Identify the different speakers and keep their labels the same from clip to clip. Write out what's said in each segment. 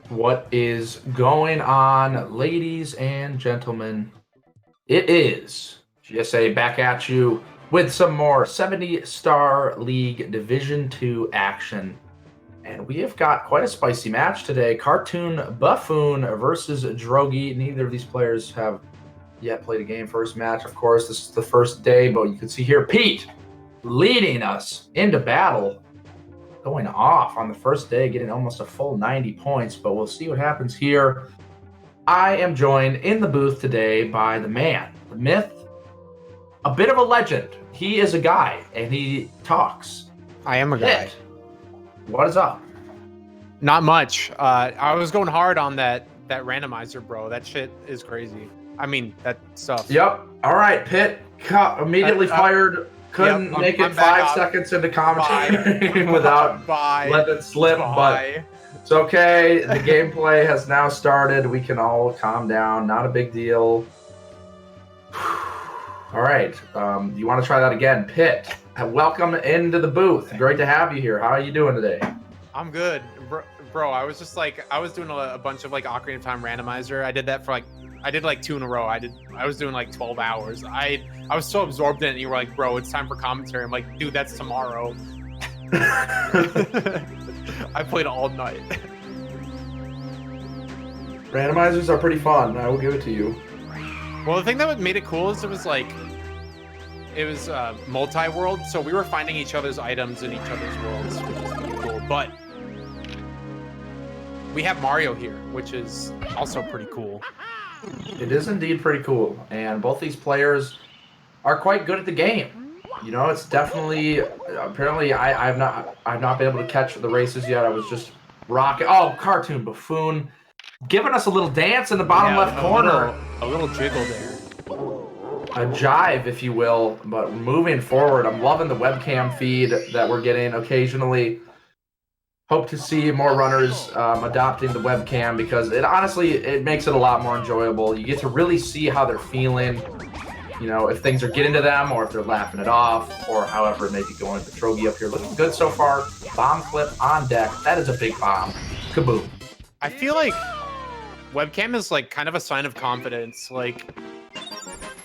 Speaker 1: What is going on, ladies and gentlemen? It is GSA back at you with some more 70-star League Division 2 action. And we have got quite a spicy match today. CartoonBuffoon versus Drogie. Neither of these players have yet played a game. First match, of course. This is the first day, but you can see here Pete leading us into battle. Going off on the first day, getting almost a full 90 points, but we'll see what happens here. I am joined in the booth today by the man, the myth, a bit of a legend. He is a guy, and he talks.
Speaker 2: I am a guy.
Speaker 1: What is up?
Speaker 2: Not much. I was going hard on that randomizer, bro. That shit is crazy. I mean, that stuff.
Speaker 1: Yep. All right, Pitt immediately fired. Couldn't make it 5 seconds into commentary without letting it slip, but it's okay. The gameplay has now started. We can all calm down. Not a big deal. All right. You want to try that again? Pitt, welcome into the booth. Great to have you here. How are you doing today?
Speaker 2: I'm good. Bro, I was just like, I was doing a bunch of like Ocarina of Time randomizer. I did that for I did like 2 in a row. I was doing like 12 hours. I was so absorbed in it. And you were like, bro, it's time for commentary. I'm like, dude, that's tomorrow. I played all night.
Speaker 1: Randomizers are pretty fun. I will give it to you.
Speaker 2: Well, the thing that made it cool is it was multi-world. So we were finding each other's items in each other's worlds, which is pretty cool. But we have Mario here, which is also pretty cool.
Speaker 1: It is indeed pretty cool, and both these players are quite good at the game. You know, it's definitely apparently I've not been able to catch the races yet. I was just rocking. Oh, CartoonBuffoon giving us a little dance in the bottom left corner.
Speaker 2: A little jiggle there.
Speaker 1: A jive, if you will. But moving forward, I'm loving the webcam feed that we're getting occasionally. Hope to see more runners adopting the webcam because it makes it a lot more enjoyable. You get to really see how they're feeling, you know, if things are getting to them or if they're laughing it off or however it may be going. But Drogie up here looking good so far. Bomb clip on deck. That is a big bomb. Kaboom.
Speaker 2: I feel like webcam is like kind of a sign of confidence. Like,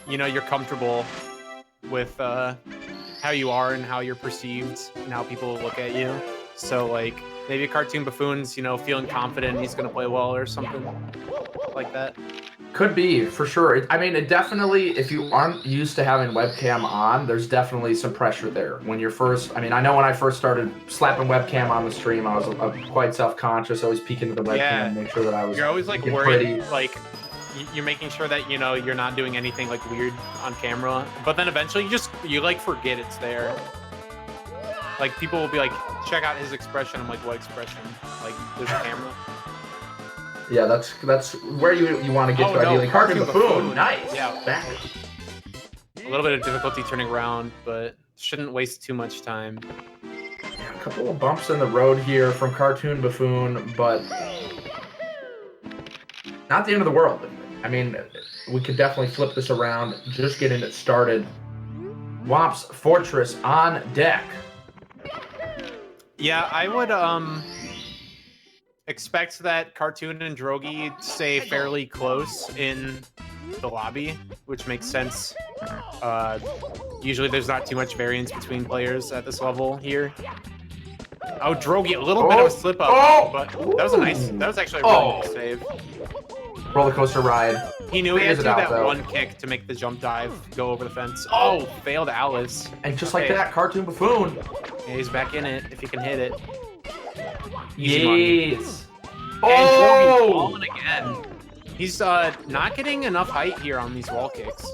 Speaker 2: you know, you're comfortable with how you are and how you're perceived and how people look at you. So like maybe CartoonBuffoon's, you know, feeling confident he's going to play well or something like that.
Speaker 1: Could be, for sure. I mean, it definitely, if you aren't used to having webcam on, there's definitely some pressure there. When you're first, I mean, I know when I first started slapping webcam on the stream, I was quite self-conscious, always peeking at the webcam and make sure that I was
Speaker 2: You're always like worried, like, you're making sure that, you know, you're not doing anything like weird on camera. But then eventually you like forget it's there. Like, people will be like, check out his expression. I'm like, what expression? Like, there's a camera.
Speaker 1: Yeah, that's where you want to get to ideally. CartoonBuffoon, nice.
Speaker 2: Yeah.
Speaker 1: Back.
Speaker 2: A little bit of difficulty turning around, but shouldn't waste too much time.
Speaker 1: Yeah, a couple of bumps in the road here from CartoonBuffoon, but not the end of the world. I mean, we could definitely flip this around. Just getting it started. Womp's Fortress on deck.
Speaker 2: Yeah, I would expect that Cartoon and Drogie stay fairly close in the lobby, which makes sense. Usually there's not too much variance between players at this level here. Oh, Drogie, a little bit of a slip up, but that was actually a really nice save.
Speaker 1: Roller coaster ride.
Speaker 2: He knew he had to do that one kick to make the jump dive go over the fence. Oh, failed Alice.
Speaker 1: And just like that, CartoonBuffoon.
Speaker 2: Yeah, he's back in it if he can hit it.
Speaker 1: Yes.
Speaker 2: And Drogie's falling again. He's not getting enough height here on these wall kicks.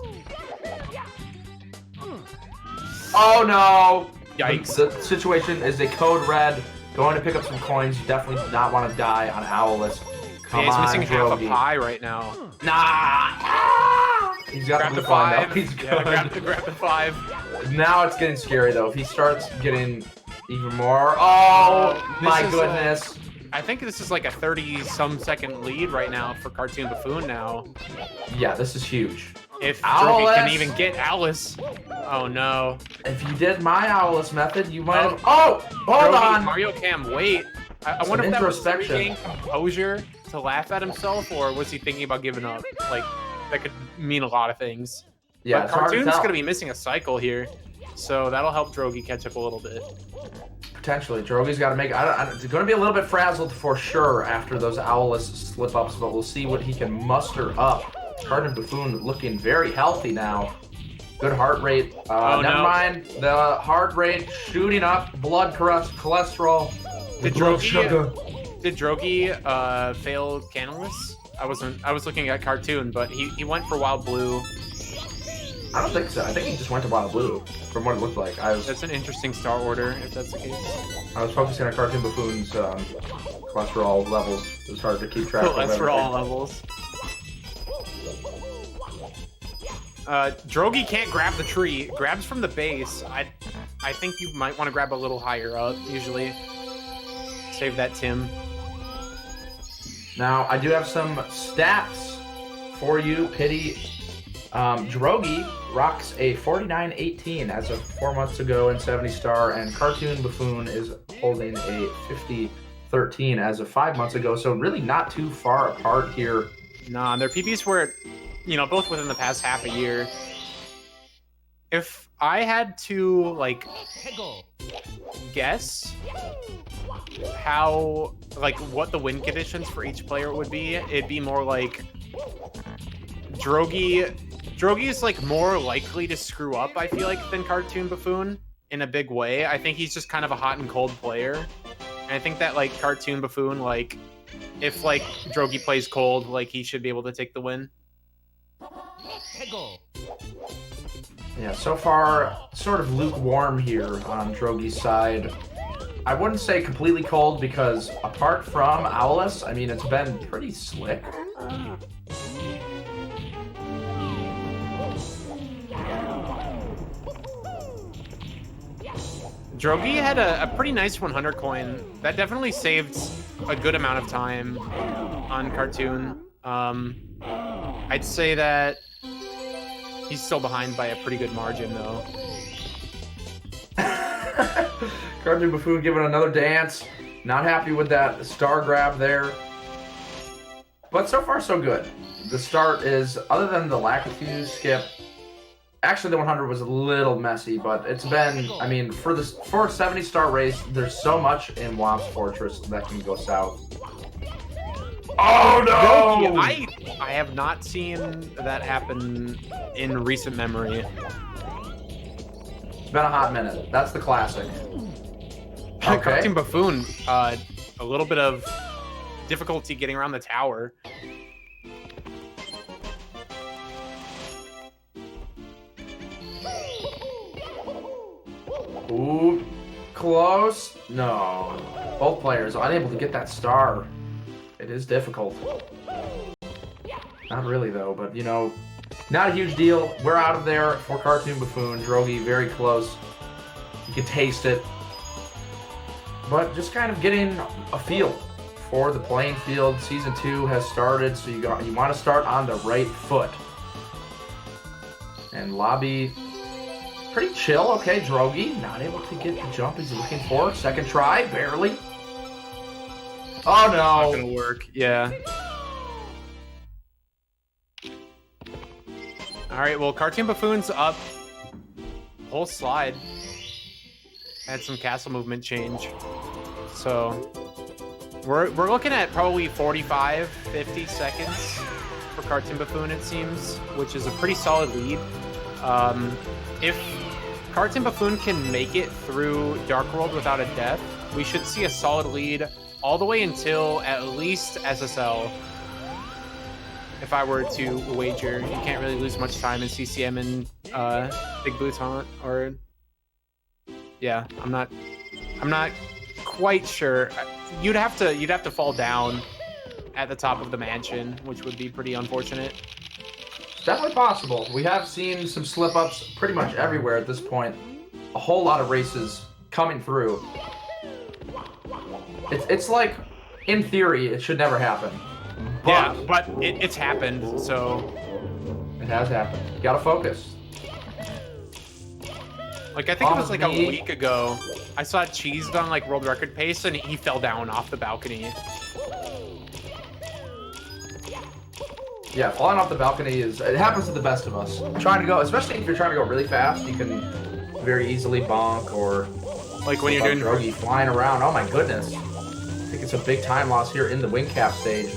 Speaker 1: Oh no!
Speaker 2: Yikes.
Speaker 1: The situation is a code red. Going to pick up some coins. You definitely do not want to die on Owless. Come
Speaker 2: he's
Speaker 1: on,
Speaker 2: missing
Speaker 1: Drogie.
Speaker 2: half a pie right now.
Speaker 1: Nah! He's got the 5. He's good.
Speaker 2: Yeah, grab the 5.
Speaker 1: Now it's getting scary though. If he starts getting even more. Oh my goodness.
Speaker 2: I think this is like a 30-some second lead right now for CartoonBuffoon now.
Speaker 1: Yeah, this is huge.
Speaker 2: If Drogie can even get Alice. Oh no.
Speaker 1: If you did my Owless method, you might have. Oh! Hold on!
Speaker 2: Mario Cam, wait. I wonder if that was getting composure to laugh at himself, or was he thinking about giving up? Like, that could mean a lot of things.
Speaker 1: Yeah,
Speaker 2: but Cartoon's going to be missing a cycle here, so that'll help Drogie catch up a little bit.
Speaker 1: Potentially. Drogie's got to make... it's going to be a little bit frazzled for sure after those Owless slip-ups, but we'll see what he can muster up. CartoonBuffoon looking very healthy now. Good heart rate. Never mind. The heart rate shooting up. Blood cholesterol.
Speaker 2: Did Drogie fail Canalus? I was looking at Cartoon, but he went for Wild Blue.
Speaker 1: I don't think so. I think he just went to Wild Blue, from what it looked like.
Speaker 2: That's an interesting star order, if that's the case.
Speaker 1: I was focusing on CartoonBuffoon's cholesterol levels. It was hard to keep track of
Speaker 2: cholesterol levels. Drogie can't grab the tree. Grabs from the base. I think you might want to grab a little higher up, usually. Save that Tim.
Speaker 1: Now, I do have some stats for you, Pity. Drogie rocks a 49-18 as of 4 months ago in 70 star, and CartoonBuffoon is holding a 50-13 as of 5 months ago, so really not too far apart here.
Speaker 2: Nah, their PPs were, both within the past half a year. If I had to, guess how, what the win conditions for each player would be, it'd be more like Drogie is more likely to screw up, I feel like, than CartoonBuffoon in a big way. I think he's just kind of a hot and cold player. And I think that CartoonBuffoon, if Drogie plays cold, he should be able to take the win.
Speaker 1: Yeah, so far sort of lukewarm here on Drogie's side. I wouldn't say completely cold because apart from Owless, I mean, it's been pretty slick.
Speaker 2: Drogie had a pretty nice 100 coin. That definitely saved a good amount of time on Cartoon. I'd say that he's still behind by a pretty good margin, though.
Speaker 1: CartoonBuffoon giving another dance. Not happy with that star grab there. But so far, so good. The start is, other than the Lakitu skip, actually, the 100 was a little messy, but it's been, I mean, for a 70-star race, there's so much in Womp's Fortress that can go south. Oh, no!
Speaker 2: I have not seen that happen in recent memory.
Speaker 1: It's been a hot minute. That's the classic. Okay.
Speaker 2: CartoonBuffoon, a little bit of difficulty getting around the tower.
Speaker 1: Ooh, close. No. Both players unable to get that star. It is difficult. Not really, though, but, not a huge deal. We're out of there for CartoonBuffoon. Drogie very close. You can taste it. But just kind of getting a feel for the playing field. Season 2 has started, so you want to start on the right foot. And lobby... pretty chill. Okay, Drogie not able to get the jump he's looking for. Second try, barely. Oh, no.
Speaker 2: Not gonna work. Yeah. All right, well, CartoonBuffoon's up. Whole slide. Had some castle movement change. So we're looking at probably 45, 50 seconds for CartoonBuffoon, it seems, which is a pretty solid lead. If CartoonBuffoon can make it through Dark World without a death, we should see a solid lead all the way until at least SSL. If I were to wager, you can't really lose much time in CCM and Big Blue Taunt, or yeah, I'm not quite sure. You'd have to fall down at the top of the mansion, which would be pretty unfortunate.
Speaker 1: Definitely possible. We have seen some slip-ups pretty much everywhere at this point. A whole lot of races coming through. It's like, in theory, it should never happen. But
Speaker 2: yeah, but it's happened, so...
Speaker 1: It has happened. You gotta focus.
Speaker 2: Like, I think it was like a week ago. I saw Cheese on like world record pace and he fell down off the balcony.
Speaker 1: Yeah, falling off the balcony it happens to the best of us. Trying to go, especially if you're trying to go really fast, you can very easily bonk or
Speaker 2: like when you're doing
Speaker 1: Drogie flying around. Oh my goodness. I think it's a big time loss here in the wing cap stage.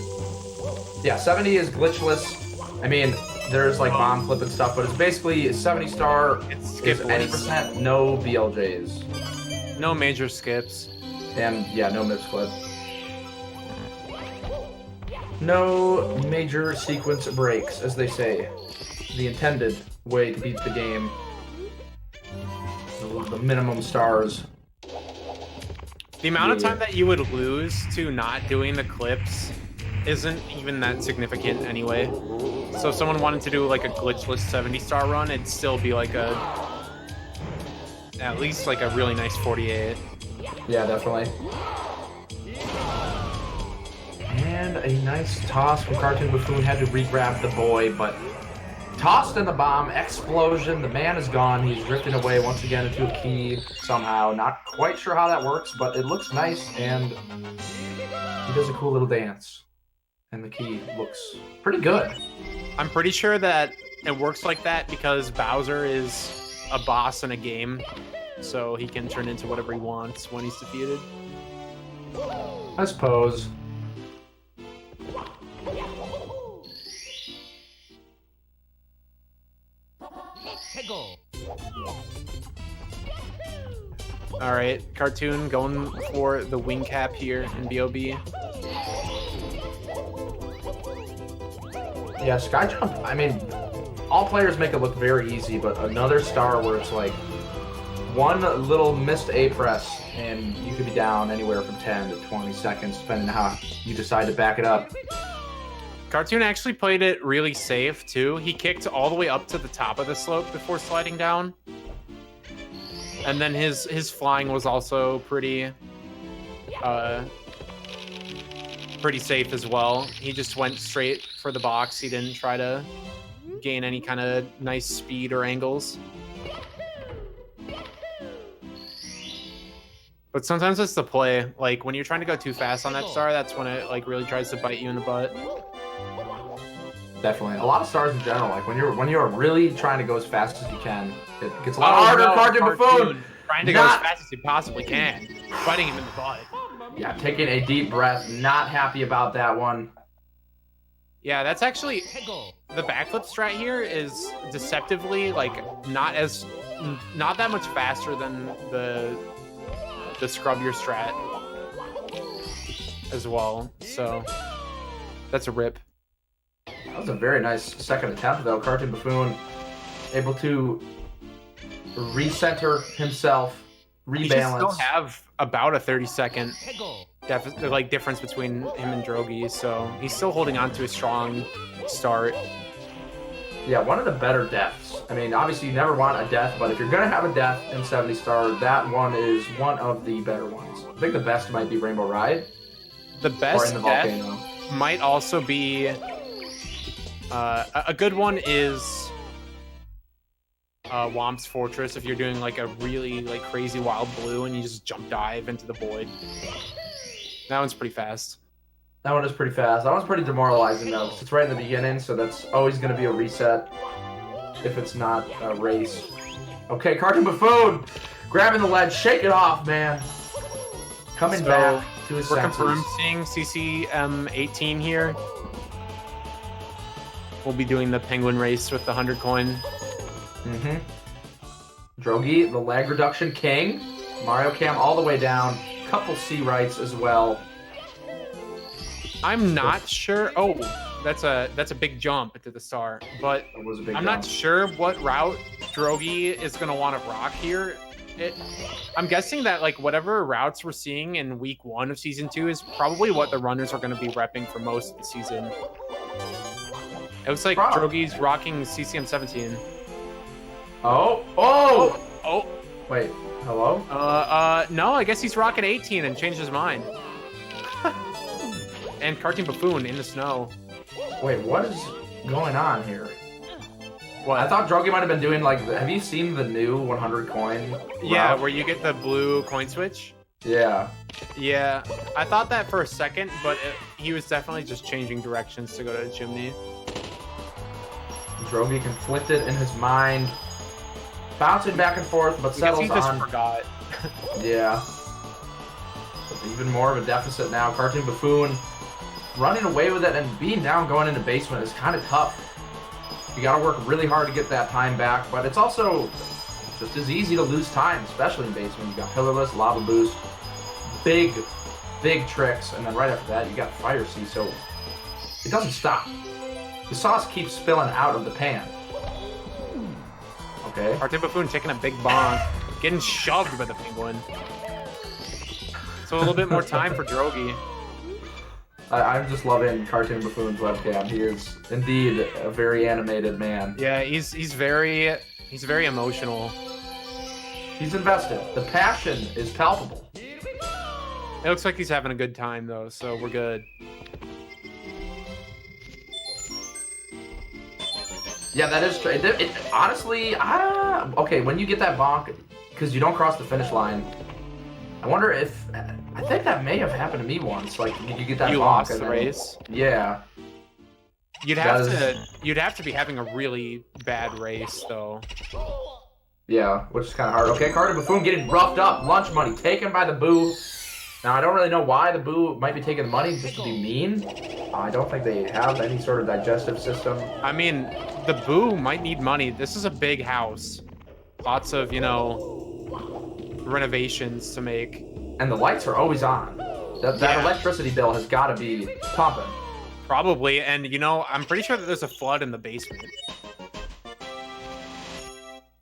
Speaker 1: Yeah, 70 is glitchless. I mean, there's like bomb flip and stuff, but it's basically 70 star is any percent, no BLJs.
Speaker 2: No major skips.
Speaker 1: And yeah, no mid flip. No major sequence breaks, as they say. The intended way to beat the game. The minimum stars.
Speaker 2: The amount of time that you would lose to not doing the clips isn't even that significant anyway. So if someone wanted to do like a glitchless 70-star run, it'd still be like at least like a really nice 48.
Speaker 1: Yeah, definitely. And a nice toss from CartoonBuffoon. Had to re-grab the boy, but tossed in the bomb, explosion, the man is gone. He's drifting away once again into a key somehow. Not quite sure how that works, but it looks nice, and he does a cool little dance. And the key looks pretty good.
Speaker 2: I'm pretty sure that it works like that because Bowser is a boss in a game, so he can turn into whatever he wants when he's defeated.
Speaker 1: I suppose.
Speaker 2: All right, Cartoon going for the wing cap here in BOB.
Speaker 1: Yeah, sky jump, I mean, all players make it look very easy, but another star where it's like one little missed A press and you could be down anywhere from 10 to 20 seconds, depending on how you decide to back it up.
Speaker 2: Cartoon actually played it really safe too. He kicked all the way up to the top of the slope before sliding down. And then his flying was also pretty safe as well. He just went straight for the box. He didn't try to gain any kind of nice speed or angles. But sometimes it's the play. Like when you're trying to go too fast on that star, that's when it like really tries to bite you in the butt.
Speaker 1: Definitely. A lot of stars in general, like when you're really trying to go as fast as you can, it gets a lot harder. CartoonBuffoon
Speaker 2: trying to go as fast as he possibly can, biting him in the butt.
Speaker 1: Yeah, taking a deep breath, not happy about that one.
Speaker 2: Yeah, that's actually the backflip strat here is deceptively like not that much faster than the scrub your strat as well. So that's a rip.
Speaker 1: That was a very nice second attempt, though. CartoonBuffoon able to recenter himself, rebalance.
Speaker 2: You should still have about a 30-second difference between him and Drogie, so he's still holding on to a strong start.
Speaker 1: Yeah, one of the better deaths. I mean, obviously you never want a death, but if you're gonna have a death in 70 star, that one is one of the better ones. I think the best might be Rainbow Ride.
Speaker 2: The best death might also be a good one is Womp's Fortress if you're doing like a really like crazy wild blue and you just jump dive into the void. That one's pretty fast.
Speaker 1: That one is pretty fast. That one's pretty demoralizing though, because it's right in the beginning, so that's always going to be a reset if it's not a race. Okay, CartoonBuffoon grabbing the ledge, shake it off, man. Coming back to his senses.
Speaker 2: We're confirmed seeing CCM18 here. We'll be doing the penguin race with the 100 coin.
Speaker 1: Mm-hmm. Drogie, the lag reduction king. Mario Cam all the way down. Couple C rights as well.
Speaker 2: I'm not sure. Oh, that's a big jump into the star. But I'm not sure what route Drogie is gonna want to rock here. I'm guessing that like whatever routes we're seeing in week 1 of season 2 is probably what the runners are gonna be repping for most of the season. It looks like Drogie's rocking CCM17.
Speaker 1: Oh! Wait, hello?
Speaker 2: No, I guess he's rocking 18 and changed his mind. And CartoonBuffoon in the snow.
Speaker 1: Wait, what is going on here?
Speaker 2: What?
Speaker 1: I thought Drogie might have been doing like. Have you seen the new 100 coin?
Speaker 2: Yeah,
Speaker 1: route?
Speaker 2: where you get the blue coin switch.
Speaker 1: Yeah.
Speaker 2: Yeah, I thought that for a second, but he was definitely just changing directions to go to the chimney.
Speaker 1: Drogie conflicted in his mind, bouncing back and forth, but settles
Speaker 2: he just
Speaker 1: on.
Speaker 2: forgot.
Speaker 1: Yeah. But even more of a deficit now. CartoonBuffoon running away with it and being down going into basement is kind of tough. You got to work really hard to get that time back, but it's also just as easy to lose time, especially in basement. You got Pillarless, Lava Boost, big tricks, and then right after that you got Fire Sea, so it doesn't stop. The sauce keeps spilling out of the pan. Okay.
Speaker 2: CartoonBuffoon taking a big bomb, getting shoved by the penguin. So a little bit more time for Drogie.
Speaker 1: I'm just loving CartoonBuffoon's webcam. He is indeed a very animated man.
Speaker 2: Yeah, he's very emotional.
Speaker 1: He's invested. The passion is palpable.
Speaker 2: It looks like he's having a good time though, so we're good.
Speaker 1: Yeah, that is true. Honestly, okay, when you get that bonk, because you don't cross the finish line, I wonder if, I think that may have happened to me once. Like, you get that bonk.
Speaker 2: You lost
Speaker 1: and
Speaker 2: the
Speaker 1: then,
Speaker 2: race?
Speaker 1: Yeah.
Speaker 2: You'd have to be having a really bad race though.
Speaker 1: Yeah, which is kind of hard. Okay, CartoonBuffoon getting roughed up. Lunch money taken by the Boo. Now, I don't really know why the Boo might be taking the money just to be mean. I don't think they have any sort of digestive system.
Speaker 2: I mean, the Boo might need money. This is a big house. Lots of, renovations to make.
Speaker 1: And the lights are always on. That electricity bill has got to be pumping.
Speaker 2: Probably, and I'm pretty sure that there's a flood in the basement.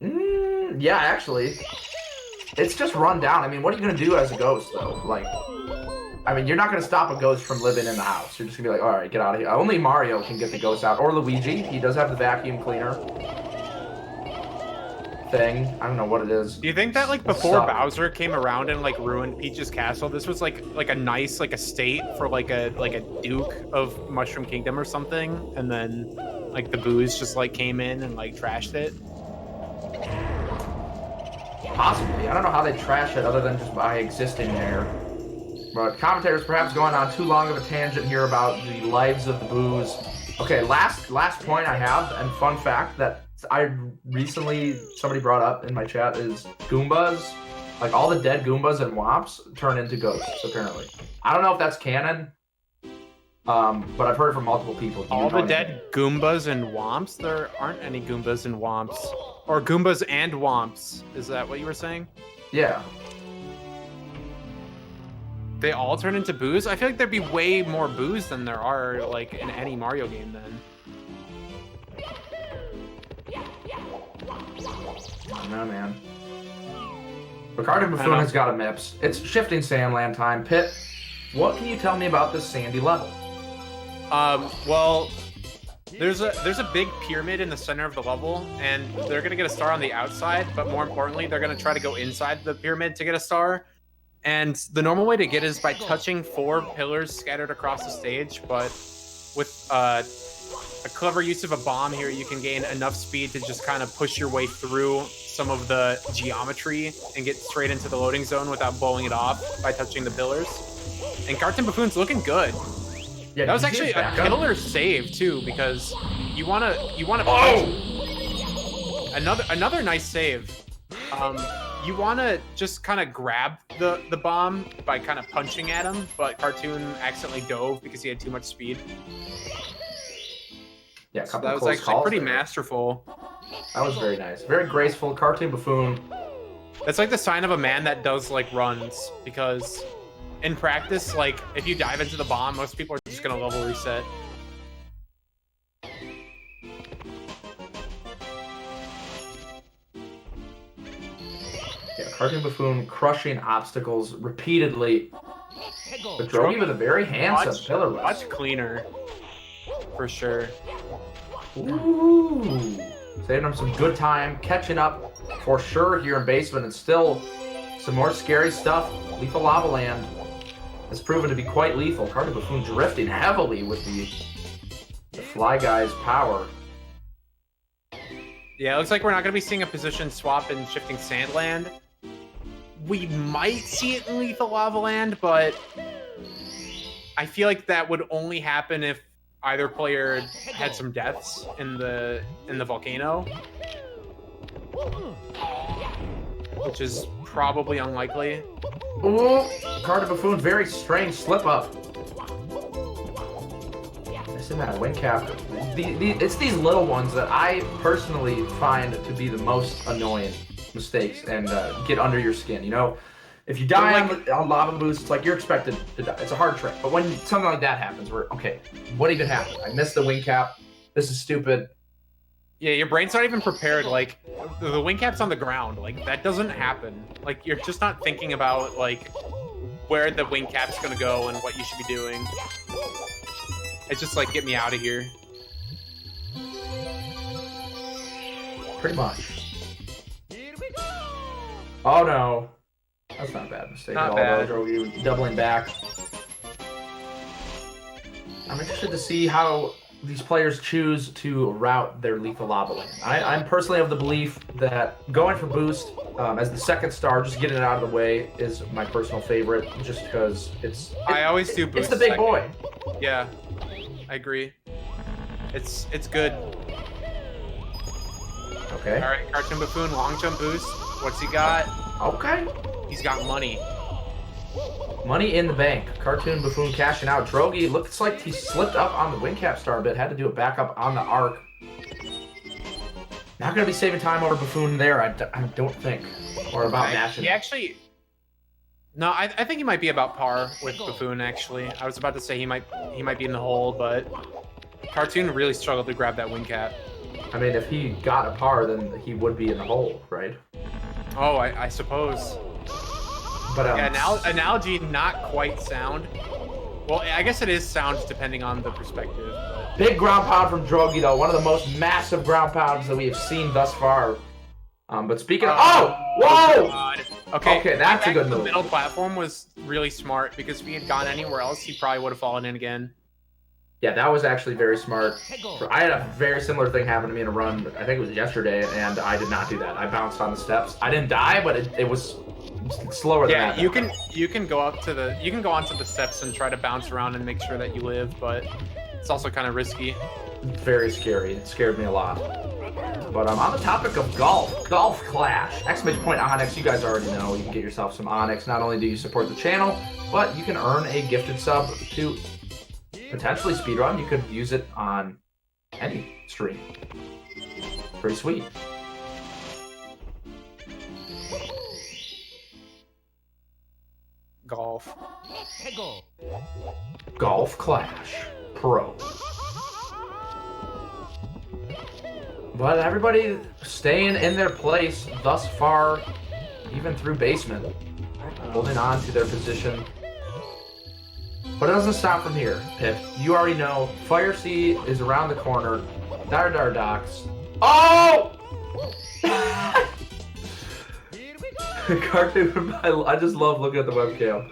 Speaker 1: Yeah, actually. It's just run down. I mean, what are you going to do as a ghost, though? Like, I mean, you're not going to stop a ghost from living in the house. You're just going to be like, all right, get out of here. Only Mario can get the ghost out. Or Luigi. He does have the vacuum cleaner thing. I don't know what it is.
Speaker 2: Do you think that, like, before Bowser came around and, like, ruined Peach's castle, this was, like a nice, like, estate for, like a Duke of Mushroom Kingdom or something? And then, like, the Boos just, like, came in and, like, trashed it?
Speaker 1: Possibly. I don't know how they trash it other than just by existing there. But commentators perhaps going on too long of a tangent here about the lives of the Boos. Okay, last point I have, and fun fact that I recently, somebody brought up in my chat, is Goombas. Like, all the dead Goombas and Womps turn into ghosts, apparently. I don't know if that's canon, but I've heard it from multiple people.
Speaker 2: All the dead Goombas and Womps? There aren't any Goombas and Womps. Or Goombas and Womps. Is that what you were saying?
Speaker 1: Yeah.
Speaker 2: They all turn into Boos? I feel like there'd be way more Boos than there are, like, in any Mario game then.
Speaker 1: No, man. But CartoonBuffoon has got a MIPS. It's shifting Sandland time. Pit, what can you tell me about this sandy level?
Speaker 2: Well, there's a big pyramid in the center of the level, and they're gonna get a star on the outside, but more importantly, they're gonna try to go inside the pyramid to get a star. And the normal way to get it is by touching 4 pillars scattered across the stage, but with a clever use of a bomb here, you can gain enough speed to just kind of push your way through some of the geometry and get straight into the loading zone without blowing it off by touching the pillars. And CartoonBuffoon's looking good.
Speaker 1: Yeah,
Speaker 2: that was actually a killer save too, because you wanna another nice save. You wanna just kind of grab the bomb by kind of punching at him, but Cartoon accidentally dove because he had too much speed.
Speaker 1: Yeah,
Speaker 2: so that was actually pretty masterful.
Speaker 1: That was very nice. Very graceful. CartoonBuffoon.
Speaker 2: That's like the sign of a man that does like runs, because in practice, like if you dive into the bomb, most people are just gonna level reset.
Speaker 1: Yeah, CartoonBuffoon crushing obstacles repeatedly. But Drogie with a very handsome pillarless.
Speaker 2: Much cleaner, for sure.
Speaker 1: Ooh, saving him some good time, catching up for sure here in basement, and still some more scary stuff. Lethal Lava Land has proven to be quite lethal. CartoonBuffoon drifting heavily with the Fly Guy's power.
Speaker 2: Yeah, it looks like we're not going to be seeing a position swap in Shifting Sandland. We might see it in Lethal Lava Land, but I feel like that would only happen if either player had some deaths in the volcano, which is probably unlikely.
Speaker 1: Ooh, CartoonBuffoon, very strange slip up. Missing that wing cap. It's these little ones that I personally find to be the most annoying mistakes and get under your skin. You know, if you die on lava boost, it's like you're expected to die. It's a hard trick. But when something like that happens, we're okay. What even happened? I missed the wing cap. This is stupid.
Speaker 2: Yeah, your brain's not even prepared. Like, the wing cap's on the ground. Like, that doesn't happen. Like, you're just not thinking about, like, where the wing cap's gonna go and what you should be doing. It's just like, get me out of here.
Speaker 1: Pretty much. Oh, no. That's not a bad mistake.
Speaker 2: Not bad.
Speaker 1: Drogie doubling back. I'm interested to see how these players choose to route their Lethal Lava Land. I'm personally of the belief that going for boost as the second star, just getting it out of the way, is my personal favorite, just because
Speaker 2: I always do boost.
Speaker 1: It's the big boy.
Speaker 2: Yeah, I agree. It's good.
Speaker 1: Okay.
Speaker 2: All right, CartoonBuffoon, long jump boost. What's he got?
Speaker 1: Okay.
Speaker 2: He's got money.
Speaker 1: Money in the bank. CartoonBuffoon cashing out. Drogie looks like he slipped up on the wing cap star bit. Had to do it back up on the arc. Not going to be saving time over Buffoon there, I don't think. Or about matching.
Speaker 2: He actually... No, I think he might be about par with Buffoon, actually. I was about to say he might be in the hole, but Cartoon really struggled to grab that wing cap.
Speaker 1: I mean, if he got a par, then he would be in the hole, right?
Speaker 2: Oh, I suppose.
Speaker 1: But
Speaker 2: yeah, analogy not quite sound. Well, I guess it is sound depending on the perspective. But...
Speaker 1: Big ground pound from Drogie, though. One of the most massive ground pounds that we have seen thus far. But speaking of... Oh! Whoa!
Speaker 2: God. Okay,
Speaker 1: that's a good move.
Speaker 2: The middle platform was really smart, because if he had gone anywhere else, he probably would have fallen in again.
Speaker 1: Yeah, that was actually very smart. I had a very similar thing happen to me in a run, I think it was yesterday, and I did not do that. I bounced on the steps. I didn't die, but it was slower than that.
Speaker 2: Yeah, you can go onto the steps and try to bounce around and make sure that you live, but it's also kind of risky.
Speaker 1: Very scary. It scared me a lot. But on the topic of golf clash, exclamation point Onyx, you guys already know you can get yourself some Onyx. Not only do you support the channel, but you can earn a gifted sub to potentially Speedrun. You could use it on any stream. Pretty sweet.
Speaker 2: Golf
Speaker 1: Clash Pro. But everybody staying in their place thus far, even through basement, holding on to their position. But it doesn't stop from here, Pip. You already know, Fire Sea is around the corner. Dar Docks. Oh! Cartoon, I just love looking at the webcam.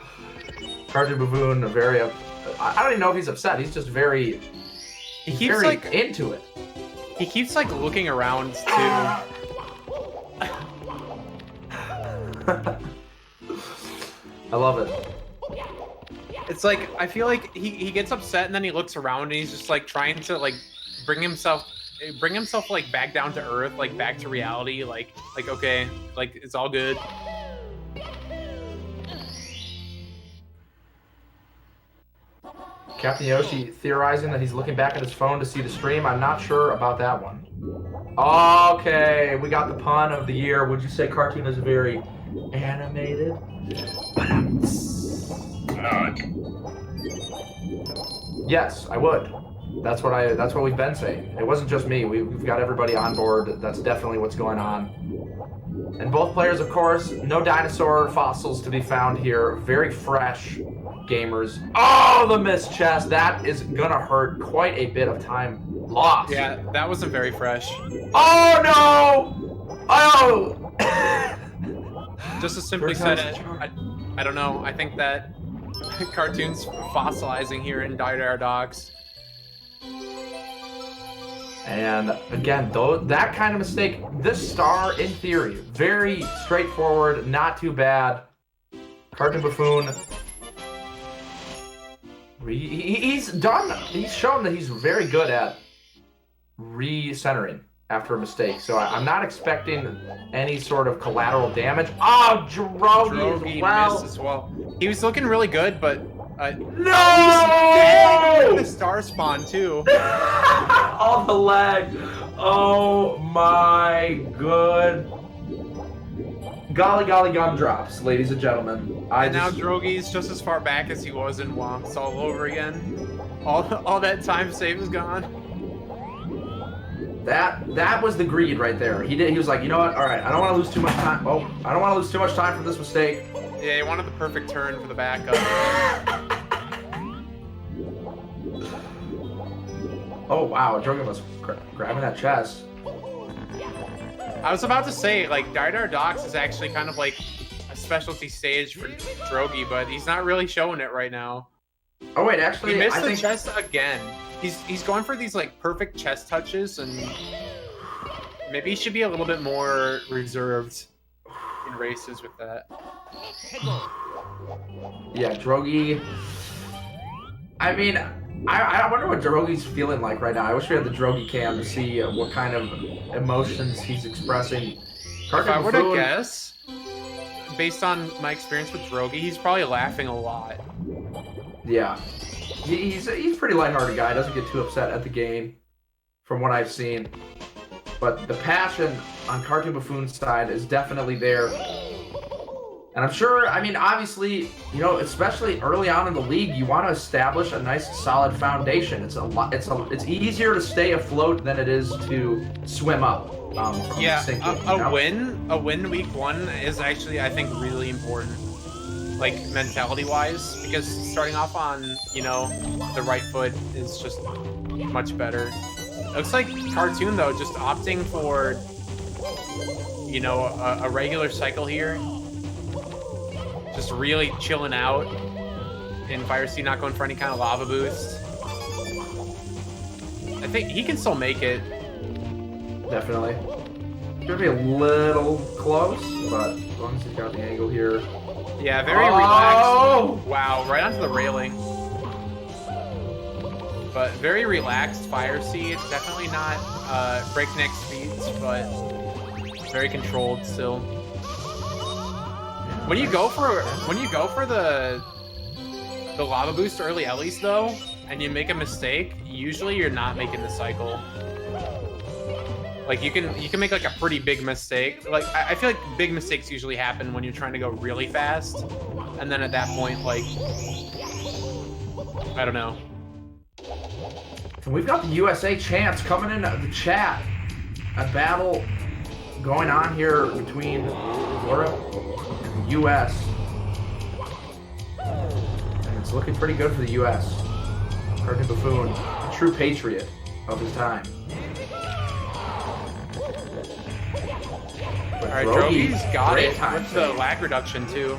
Speaker 1: CartoonBuffoon, very, I don't even know if he's upset. He's just very, into it.
Speaker 2: He keeps like looking around too.
Speaker 1: I love it.
Speaker 2: It's like, I feel like he gets upset and then he looks around and he's just like trying to like bring himself like back down to earth, like back to reality, like okay, like it's all good.
Speaker 1: Captain Yoshi theorizing that he's looking back at his phone to see the stream. I'm not sure about that one. Okay, we got the pun of the year. Would you say Cartoon is very animated? Yes, I would. That's what we've been saying. It wasn't just me. We've got everybody on board. That's definitely what's going on. And both players, of course, no dinosaur fossils to be found here. Very fresh gamers. Oh, the missed chest. That is gonna hurt. Quite a bit of time lost.
Speaker 2: Yeah, that wasn't very fresh.
Speaker 1: Oh no! Oh!
Speaker 2: Just to simply said it, I don't know. I think that Cartoon's fossilizing here in Dire Docks.
Speaker 1: And again, though, that kind of mistake, this star, in theory, very straightforward, not too bad. CartoonBuffoon, he's shown that he's very good at recentering after a mistake. So I'm not expecting any sort of collateral damage. Oh, Drogie
Speaker 2: missed as well. He was looking really good, but
Speaker 1: no!
Speaker 2: The star spawn too.
Speaker 1: All the lag. Oh my good. Golly golly gumdrops, ladies and gentlemen.
Speaker 2: Now Drogie's just as far back as he was in Womps all over again. All that time save is gone.
Speaker 1: That was the greed right there. He was like, you know what? All right, I don't want to lose too much time. Oh, I don't want to lose too much time for this mistake.
Speaker 2: Yeah, he wanted the perfect turn for the backup.
Speaker 1: Oh wow, Drogie was grabbing that chest.
Speaker 2: I was about to say, like, Dar Docks is actually kind of like a specialty stage for Drogie, but he's not really showing it right now.
Speaker 1: Oh wait, actually,
Speaker 2: he missed the chest again. He's going for these like perfect chest touches, and maybe he should be a little bit more reserved in races with that.
Speaker 1: Yeah, Drogie. I mean, I wonder what Drogie's feeling like right now. I wish we had the Drogie cam to see what kind of emotions he's expressing.
Speaker 2: If I were to guess, based on my experience with Drogie, he's probably laughing a lot.
Speaker 1: Yeah. He's a pretty lighthearted guy. Doesn't get too upset at the game, from what I've seen. But the passion on CartoonBuffoon's side is definitely there. And I'm sure, I mean, obviously, you know, especially early on in the league, you want to establish a nice, solid foundation. It's easier to stay afloat than it is to swim up.
Speaker 2: Yeah, sinking, a win week 1 is actually, I think, really important. Like, mentality-wise, because starting off on, you know, the right foot is just much better. It looks like Cartoon, though, just opting for, you know, a regular cycle here. Just really chilling out in Fire Sea, not going for any kind of lava boost. I think he can still make it.
Speaker 1: Definitely. Gonna be a little close, but as long as he's got the angle here.
Speaker 2: Yeah, very relaxed. Wow, right onto the railing. But very relaxed Fire Sea. It's definitely not breakneck speeds, but very controlled still. When you go for the lava boost early Ellie's though, and you make a mistake, usually you're not making the cycle. Like you can make like a pretty big mistake. Like I feel like big mistakes usually happen when you're trying to go really fast, and then at that point, like, I don't know.
Speaker 1: And we've got the USA champs coming in the chat. A battle going on here between Europe and the US. And it's looking pretty good for the US. CartoonBuffoon, a true patriot of his time.
Speaker 2: Alright, Drogie's got it with the lag reduction too.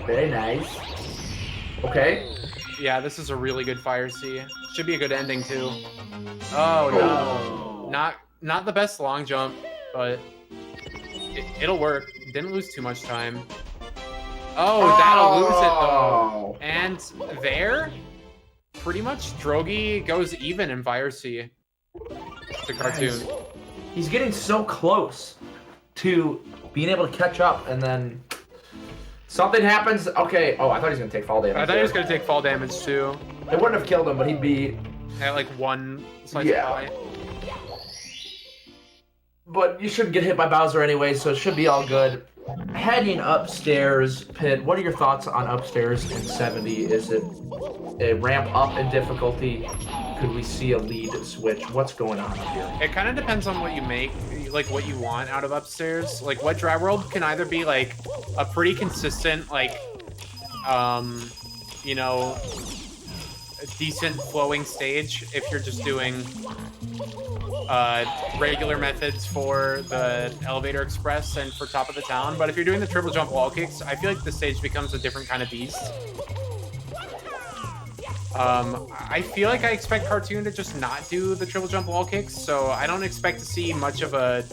Speaker 1: Very nice. Okay.
Speaker 2: Yeah, this is a really good Fire Sea. Should be a good ending too. Oh no. Not the best long jump, but it'll work. Didn't lose too much time. Oh, that'll lose it though. And there, pretty much Drogie goes even in Fire Sea. The Cartoon.
Speaker 1: He's getting so close to being able to catch up, and then something happens. Okay. Oh, I thought he was gonna take fall damage.
Speaker 2: I thought he was gonna take fall damage too.
Speaker 1: It wouldn't have killed him, but he'd be
Speaker 2: at like one slice of pie.
Speaker 1: But you shouldn't get hit by Bowser anyway, so it should be all good. Heading upstairs, Pit, what are your thoughts on upstairs in 70? Is it a ramp up in difficulty? Could we see a lead switch? What's going on here?
Speaker 2: It kind of depends on what you make, like what you want out of upstairs. Like Wet Dry World can either be like a pretty consistent, like, you know, a decent flowing stage if you're just doing regular methods for the Elevator Express and for Top of the Town. But if you're doing the triple jump wall kicks, I feel like the stage becomes a different kind of beast. I feel like I expect Cartoon to just not do the triple jump wall kicks, so I don't expect to see much of a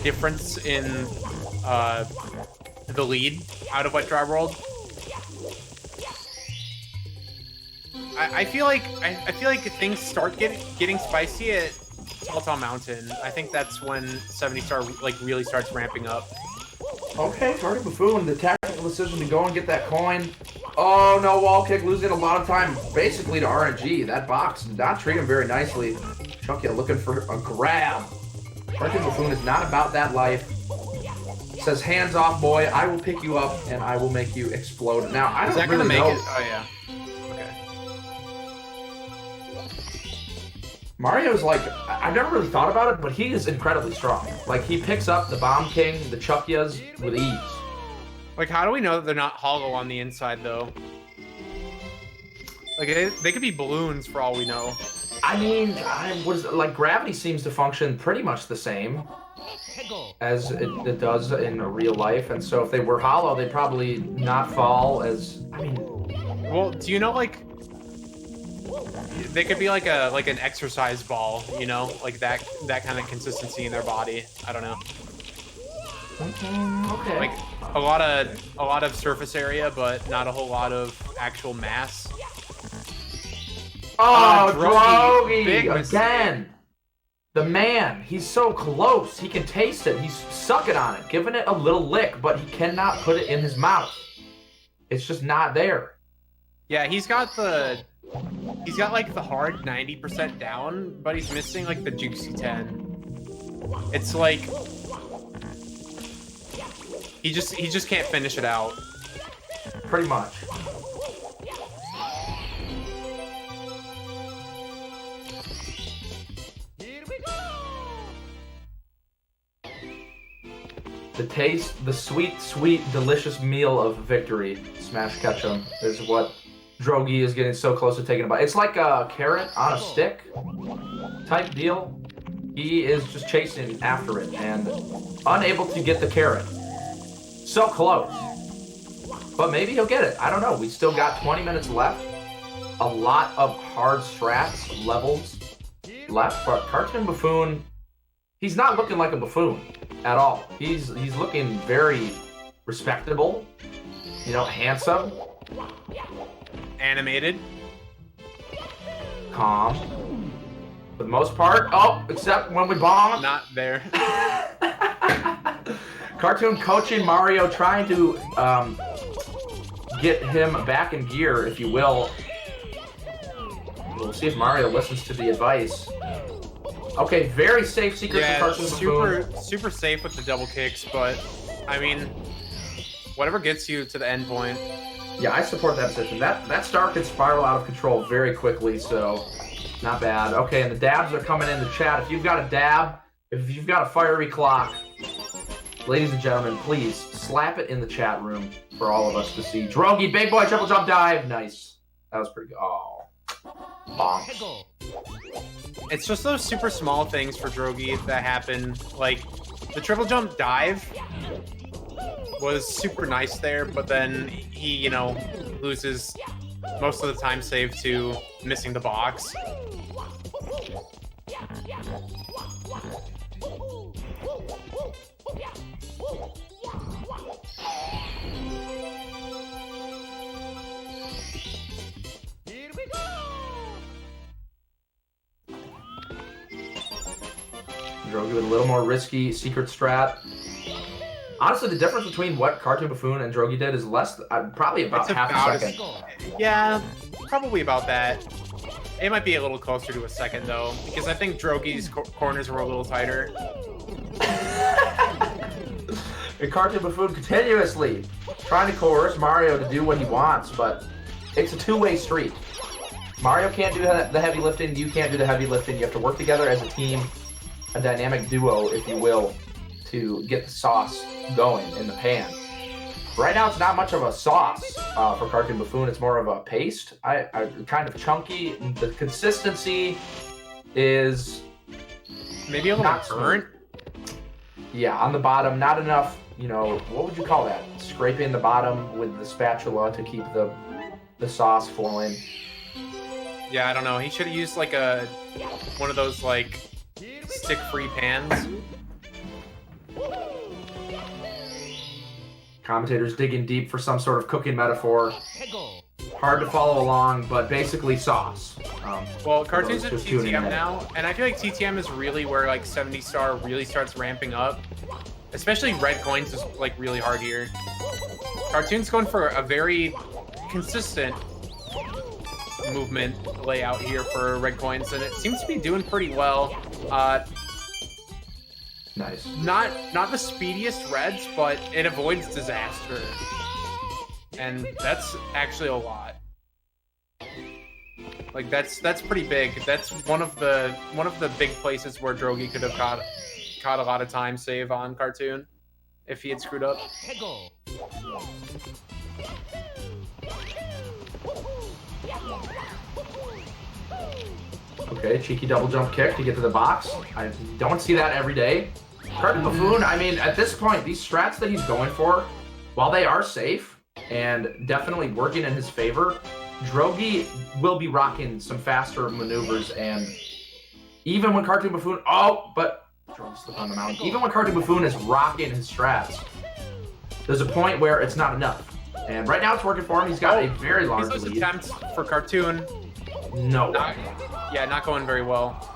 Speaker 2: difference in the lead out of Wet Dry World. I feel like things start getting spicy at Tall Mountain. I think that's when 70 Star like really starts ramping up.
Speaker 1: Okay, CartoonBuffoon, the tactical decision to go and get that coin. Oh no, wall kick, losing a lot of time basically to RNG. That box did not treat him very nicely. Chunky looking for a grab. CartoonBuffoon is not about that life. Says, hands off, boy. I will pick you up and I will make you explode. Now, I don't really know.
Speaker 2: Oh, yeah.
Speaker 1: Mario's like, I've never really thought about it, but he is incredibly strong. Like, he picks up the Bomb King, the Chuckyas with ease.
Speaker 2: Like, how do we know that they're not hollow on the inside, though? Like, they could be balloons for all we know.
Speaker 1: I mean, like, gravity seems to function pretty much the same as it does in real life, and so if they were hollow, they'd probably not fall as, I mean...
Speaker 2: Well, do you know, like... They could be like an exercise ball, you know, like that kind of consistency in their body. I don't know.
Speaker 1: Okay.
Speaker 2: Like a lot of surface area, but not a whole lot of actual mass.
Speaker 1: Oh,
Speaker 2: Drogie
Speaker 1: again. The man, he's so close. He can taste it. He's sucking on it, giving it a little lick, but he cannot put it in his mouth. It's just not there.
Speaker 2: Yeah, he's got like the hard 90% down, but he's missing like the juicy 10. It's like he just can't finish it out.
Speaker 1: Pretty much.
Speaker 3: Here we go.
Speaker 1: The taste, the sweet, sweet, delicious meal of victory, Smash Ketchum, is what Drogie is getting so close to taking a bite. It's like a carrot on a stick type deal. He is just chasing after it and unable to get the carrot. So close. But maybe he'll get it. I don't know. We still got 20 minutes left. A lot of hard strats, levels left. But CartoonBuffoon, he's not looking like a buffoon at all. He's looking very respectable, you know, handsome.
Speaker 2: Animated.
Speaker 1: Calm. For the most part. Oh, except when we bomb.
Speaker 2: Not there.
Speaker 1: Cartoon coaching Mario, trying to get him back in gear, if you will. We'll see if Mario listens to the advice. Okay, very safe secret for CartoonBuffoon.
Speaker 2: Super safe with the double kicks, but I mean, whatever gets you to the end point.
Speaker 1: Yeah, I support that decision. That star can spiral out of control very quickly, so not bad. Okay, and the dabs are coming in the chat. If you've got a dab, if you've got a fiery clock, ladies and gentlemen, please slap it in the chat room for all of us to see. Drogie, big boy, triple jump dive. Nice. That was pretty good. Oh. Bonk.
Speaker 2: It's just those super small things for Drogie that happen. Like, the triple jump dive was super nice there, but then he, you know, loses most of the time saved to missing the box.
Speaker 3: Here we go.
Speaker 1: Drogie with a little more risky secret strat. Honestly, the difference between what CartoonBuffoon and Drogie did is less, probably about half a second.
Speaker 2: Yeah, probably about that. It might be a little closer to a second, though, because I think Drogie's corners were a little tighter.
Speaker 1: And CartoonBuffoon continuously trying to coerce Mario to do what he wants, but it's a two-way street. Mario can't do the heavy lifting, you can't do the heavy lifting. You have to work together as a team, a dynamic duo, if you will, to get the sauce going in the pan. Right now, it's not much of a sauce for CartoonBuffoon. It's more of a paste. I kind of chunky. The consistency is
Speaker 2: maybe a little burnt.
Speaker 1: Yeah, on the bottom, not enough. You know, what would you call that? Scraping the bottom with the spatula to keep the sauce flowing.
Speaker 2: Yeah, I don't know. He should have used like one of those like stick-free pans.
Speaker 1: Commentators digging deep for some sort of cooking metaphor. Hard to follow along, but basically sauce.
Speaker 2: Well, Cartoon's
Speaker 1: for
Speaker 2: in
Speaker 1: those just tuning
Speaker 2: TTM
Speaker 1: in.
Speaker 2: now, and I feel like TTM is really where like 70 star really starts ramping up. Especially red coins is like really hard here. Cartoon's going for a very consistent movement layout here for red coins, and it seems to be doing pretty well.
Speaker 1: Nice.
Speaker 2: Not the speediest reds, but it avoids disaster, and that's actually a lot. Like that's pretty big. That's one of the big places where Drogie could have caught a lot of time save on Cartoon if he had screwed up.
Speaker 1: Okay, cheeky double jump kick to get to the box. I don't see that every day. CartoonBuffoon, I mean, at this point, these strats that he's going for, while they are safe and definitely working in his favor, Drogie will be rocking some faster maneuvers, and even when CartoonBuffoon, Drogie slipped on the mountain. Even when CartoonBuffoon is rocking his strats, there's a point where it's not enough. And right now it's working for him. He's got a very large
Speaker 2: These
Speaker 1: lead.
Speaker 2: attempts for Cartoon,
Speaker 1: No.
Speaker 2: not going very well.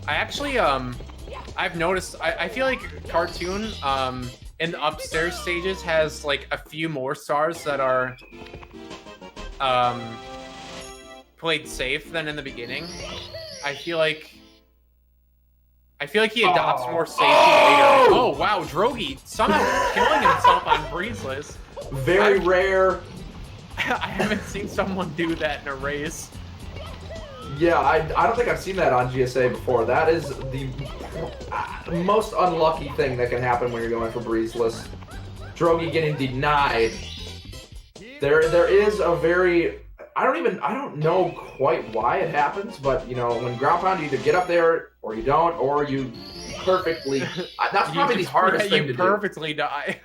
Speaker 2: I actually, I've noticed, I feel like Cartoon, in the upstairs stages has like a few more stars that are, played safe than in the beginning. I feel like he adopts more safety later. Oh wow, Drogie somehow killing himself on Breezeless.
Speaker 1: Very rare.
Speaker 2: I haven't seen someone do that in a race.
Speaker 1: Yeah, I don't think I've seen that on GSA before. That is the most unlucky thing that can happen when you're going for Breezeless. Drogie getting denied. There is a very... I don't know quite why it happens, but, you know, when ground pound, you either get up there, or you don't, or you perfectly... That's probably the hardest thing to do.
Speaker 2: You perfectly die.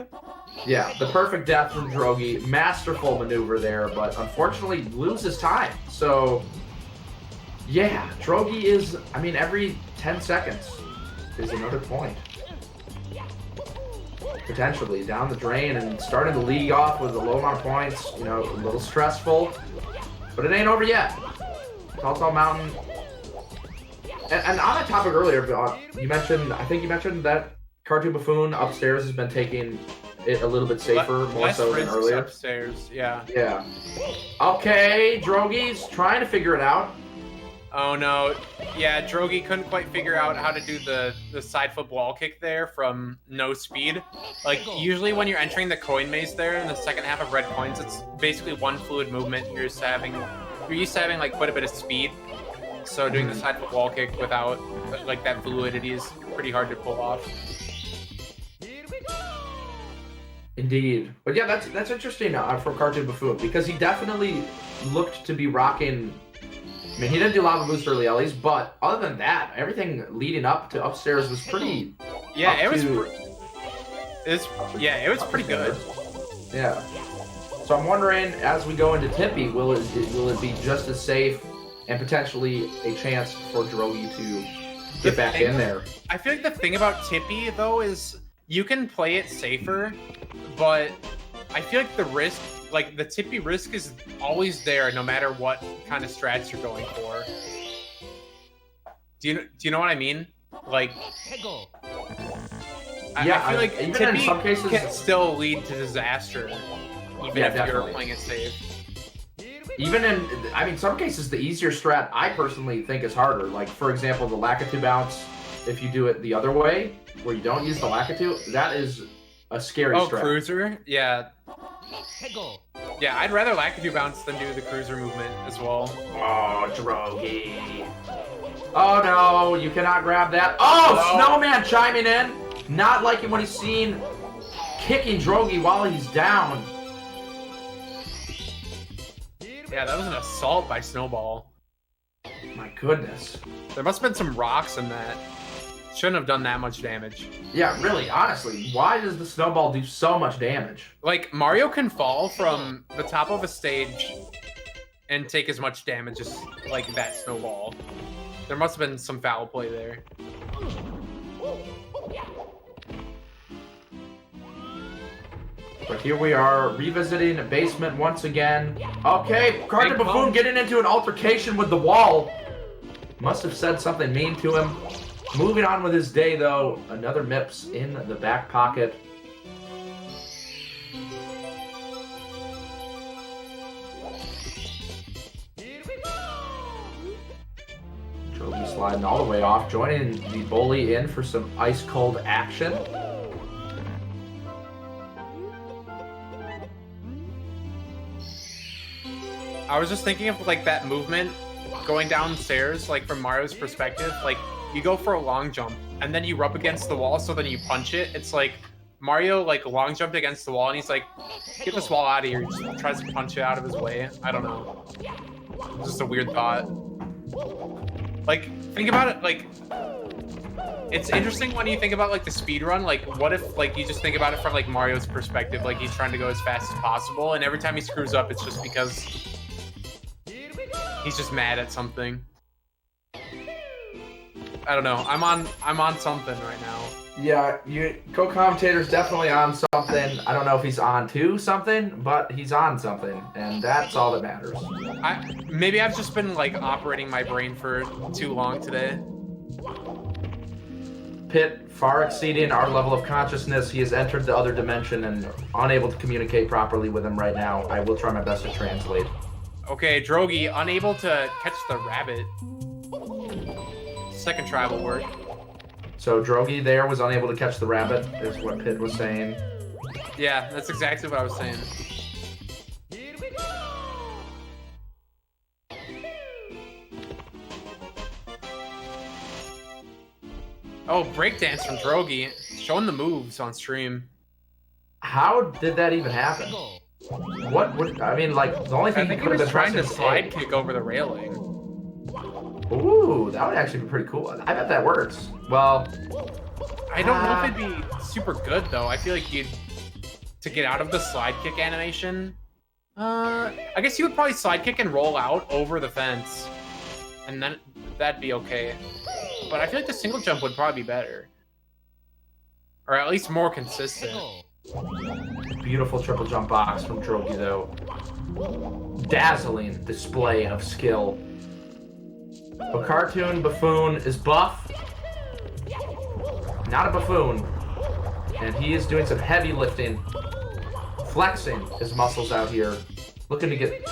Speaker 1: Yeah, the perfect death from Drogie. Masterful maneuver there, but unfortunately loses time. So... yeah, Drogie is, I mean, every 10 seconds is another point. Potentially down the drain, and starting the league off with a low amount of points, you know, a little stressful. But it ain't over yet. Tall Mountain. And on that topic earlier, I think you mentioned that CartoonBuffoon upstairs has been taking it a little bit safer, more so than earlier.
Speaker 2: Upstairs, yeah.
Speaker 1: Yeah. Okay, Drogie's trying to figure it out.
Speaker 2: Oh no, yeah, Drogie couldn't quite figure out how to do the side flip wall kick there from no speed. Like, usually when you're entering the coin maze there in the second half of red coins, it's basically one fluid movement. You're used to having like quite a bit of speed. So doing the side flip wall kick without like that fluidity is pretty hard to pull off.
Speaker 1: Indeed. But yeah, that's interesting for CartoonBuffoon, because he definitely looked to be rocking... I mean, he didn't do Lava Boost early Ellies, but other than that, everything leading up to upstairs was pretty...
Speaker 2: Yeah, it was pretty good.
Speaker 1: Yeah. So I'm wondering, as we go into Tippy, will it be just as safe and potentially a chance for Drogie to get back in there?
Speaker 2: I feel like the thing about Tippy, though, is you can play it safer, but I feel like the risk... like, the Tippy risk is always there, no matter what kind of strats you're going for. Do you know what I mean? Like,
Speaker 1: yeah,
Speaker 2: I feel like
Speaker 1: even
Speaker 2: Tippy
Speaker 1: in some cases
Speaker 2: can still lead to disaster, even if you're playing it safe.
Speaker 1: Even in, I mean, some cases the easier strat I personally think is harder. Like, for example, the Lakitu bounce. If you do it the other way, where you don't use the Lakitu, that is a scary strat.
Speaker 2: Oh, Cruiser? Yeah. Yeah, I'd rather Lakitu bounce than do the Cruiser movement as well.
Speaker 1: Oh, Drogie. Oh no, you cannot grab that. Oh, Snowman chiming in. Not liking what he's seen. Kicking Drogie while he's down.
Speaker 2: Yeah, that was an assault by Snowball.
Speaker 1: My goodness.
Speaker 2: There must have been some rocks in that. Shouldn't have done that much damage.
Speaker 1: Yeah, really, honestly, why does the Snowball do so much damage?
Speaker 2: Like, Mario can fall from the top of a stage and take as much damage as like that snowball. There must have been some foul play there.
Speaker 1: But here we are, revisiting basement once again. Okay, CartoonBuffoon getting into an altercation with the wall. Must have said something mean to him. Moving on with his day, though. Another MIPS in the back pocket. Drogie sliding all the way off, joining the bully in for some ice-cold action.
Speaker 2: I was just thinking of like that movement going downstairs, like from Mario's perspective. Like you go for a long jump and then you rub against the wall, so then you punch it. It's like Mario like long jumped against the wall and he's like, get this wall out of here. He just tries to punch it out of his way. I don't know. It's just a weird thought. Like, think about it, like, it's interesting when you think about like the speed run. Like, what if like you just think about it from like Mario's perspective, like he's trying to go as fast as possible, and every time he screws up, it's just because he's just mad at something. I don't know. I'm on something right now.
Speaker 1: Yeah, co-commentator's definitely on something. I don't know if he's on to something, but he's on something, and that's all that matters.
Speaker 2: Maybe I've just been like operating my brain for too long today.
Speaker 1: Pit far exceeding our level of consciousness. He has entered the other dimension and unable to communicate properly with him right now. I will try my best to translate.
Speaker 2: Okay, Drogie, unable to catch the rabbit. Second try will work.
Speaker 1: So Drogie there was unable to catch the rabbit, is what Pit was saying.
Speaker 2: Yeah, that's exactly what I was saying. Oh, breakdance from Drogie, showing the moves on stream.
Speaker 1: How did that even happen? What would, I mean, like, the only thing
Speaker 2: I think
Speaker 1: he
Speaker 2: he
Speaker 1: could have
Speaker 2: was
Speaker 1: been
Speaker 2: trying to
Speaker 1: pressing
Speaker 2: slide
Speaker 1: A.
Speaker 2: kick over the railing.
Speaker 1: Ooh, that would actually be pretty cool. I bet that works. Well,
Speaker 2: I don't know if it'd be super good though. I feel like to get out of the slide kick animation, I guess you would probably slide kick and roll out over the fence, and then that'd be okay. But I feel like the single jump would probably be better, or at least more consistent.
Speaker 1: beautiful triple jump box from Drogie though. Dazzling display of skill. But CartoonBuffoon is buff. Not a buffoon. And he is doing some heavy lifting. Flexing his muscles out here. Looking to get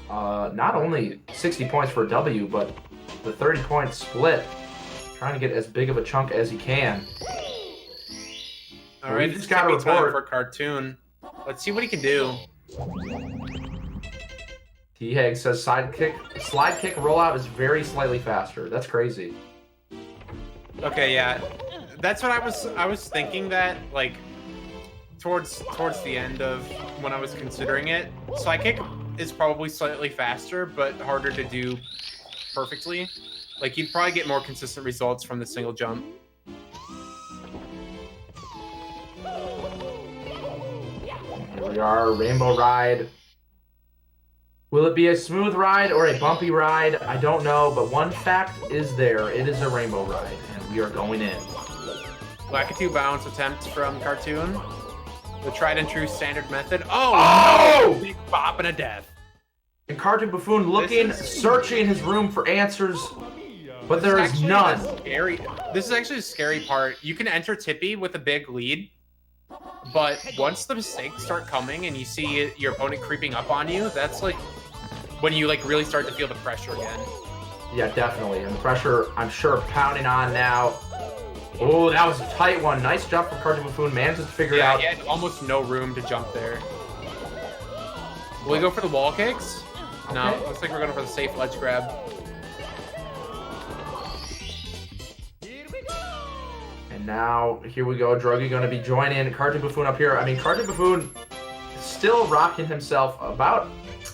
Speaker 1: not only 60 points for a W, but the 30-point split. Trying to get as big of a chunk as he can.
Speaker 2: All right,
Speaker 1: just
Speaker 2: it's
Speaker 1: got a
Speaker 2: time
Speaker 1: report
Speaker 2: for Cartoon. Let's see what he can do.
Speaker 1: T-Hag says slide kick rollout is very slightly faster. That's crazy.
Speaker 2: Okay, yeah, that's what I was thinking that like towards the end of when I was considering it. Slide kick is probably slightly faster, but harder to do perfectly. Like you'd probably get more consistent results from the single jump.
Speaker 1: Here we are, Rainbow Ride. Will it be a smooth ride or a bumpy ride? I don't know, but one fact is there. It is a rainbow ride, and we are going in.
Speaker 2: Lakitu bounce attempt from Cartoon. The tried and true standard method. Oh! No! Big bop and a death.
Speaker 1: And CartoonBuffoon looking, searching his room for answers, but there is none.
Speaker 2: This is actually the scary part. You can enter Tippy with a big lead, but once the mistakes start coming and you see your opponent creeping up on you, that's like when you like really start to feel the pressure again.
Speaker 1: Yeah, definitely. And the pressure, I'm sure, pounding on now. Oh, that was a tight one. Nice jump from CartoonBuffoon. Manages to figure it out.
Speaker 2: Yeah, he had almost no room to jump there. Will we go for the wall kicks? Okay. No, looks like we're going for the safe ledge grab.
Speaker 1: And now, here we go. Drogie going to be joining CartoonBuffoon up here. I mean, CartoonBuffoon still rocking himself about,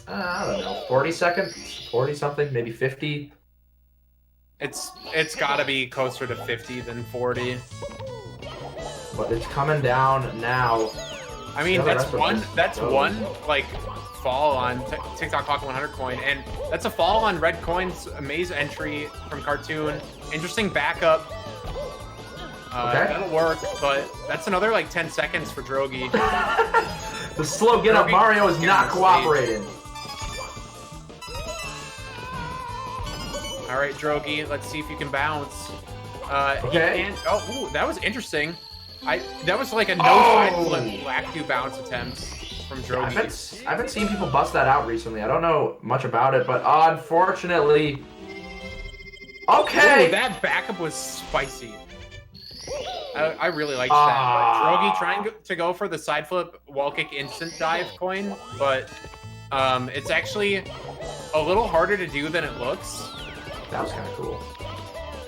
Speaker 1: I don't know, 40 seconds? 40-something, maybe 50.
Speaker 2: It's got to be closer to 50 than 40.
Speaker 1: But it's coming down now.
Speaker 2: I mean, that's one like fall on TikTok Clock 100 coin, and that's a fall on red coin's maze entry from Cartoon. Interesting backup.
Speaker 1: Okay.
Speaker 2: That'll work, but that's another like 10 seconds for Drogie.
Speaker 1: The slow get up Mario is not cooperating.
Speaker 2: All right, Drogie, let's see if you can bounce.
Speaker 1: Okay.
Speaker 2: Ooh, that was interesting. That was like a no side flip black do bounce attempt from Drogie.
Speaker 1: I've been seeing people bust that out recently. I don't know much about it, but unfortunately. Okay.
Speaker 2: Ooh, that backup was spicy. I really liked that. But Drogie trying to go for the side flip wall kick instant dive coin, but it's actually a little harder to do than it looks.
Speaker 1: That was kind of cool.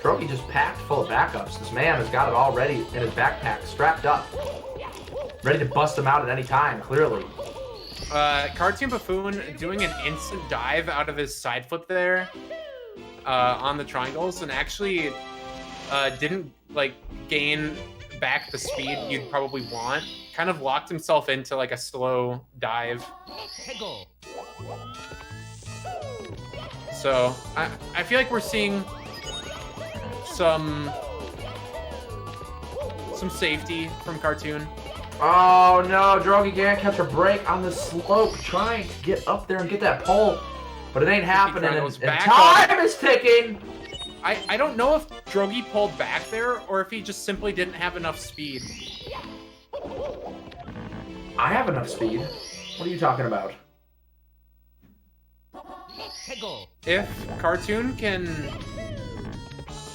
Speaker 1: Drogie just packed full of backups. This man has got it all ready in his backpack, strapped up, ready to bust them out at any time, clearly.
Speaker 2: CartoonBuffoon doing an instant dive out of his side flip there on the triangles, and actually didn't like gain back the speed you'd probably want. Kind of locked himself into like a slow dive. So I feel like we're seeing some safety from Cartoon.
Speaker 1: Oh no, Drogie can't catch a break on the slope, trying to get up there and get that pole, but it ain't happening. And time is ticking.
Speaker 2: I don't know if Drogie pulled back there or if he just simply didn't have enough speed.
Speaker 1: I have enough speed. What are you talking about?
Speaker 2: If Cartoon can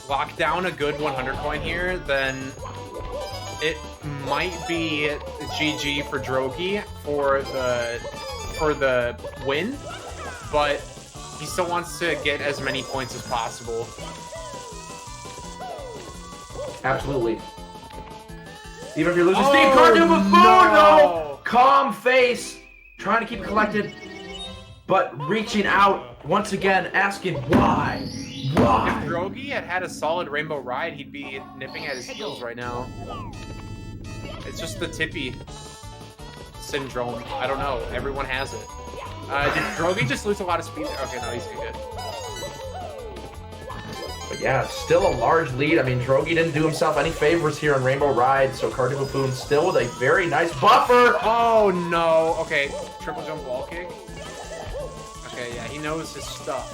Speaker 2: lock down a good 100 coin here, then it might be GG for Drogie for the win, but he still wants to get as many points as possible.
Speaker 1: Absolutely. Even if you're losing steam, CartoonBuffoon, no! Calm face, trying to keep it collected, but reaching out once again, asking why? Why?
Speaker 2: If Drogie had a solid Rainbow Ride, he'd be nipping at his heels right now. It's just the Tippy syndrome. I don't know. Everyone has it. Did Drogie just lose a lot of speed? Okay, no, he's good.
Speaker 1: But yeah, still a large lead. I mean, Drogie didn't do himself any favors here on Rainbow Ride, so CartoonBuffoon still with a very nice buffer.
Speaker 2: Oh no. Okay, triple jump wall kick. Okay, yeah, he knows his stuff.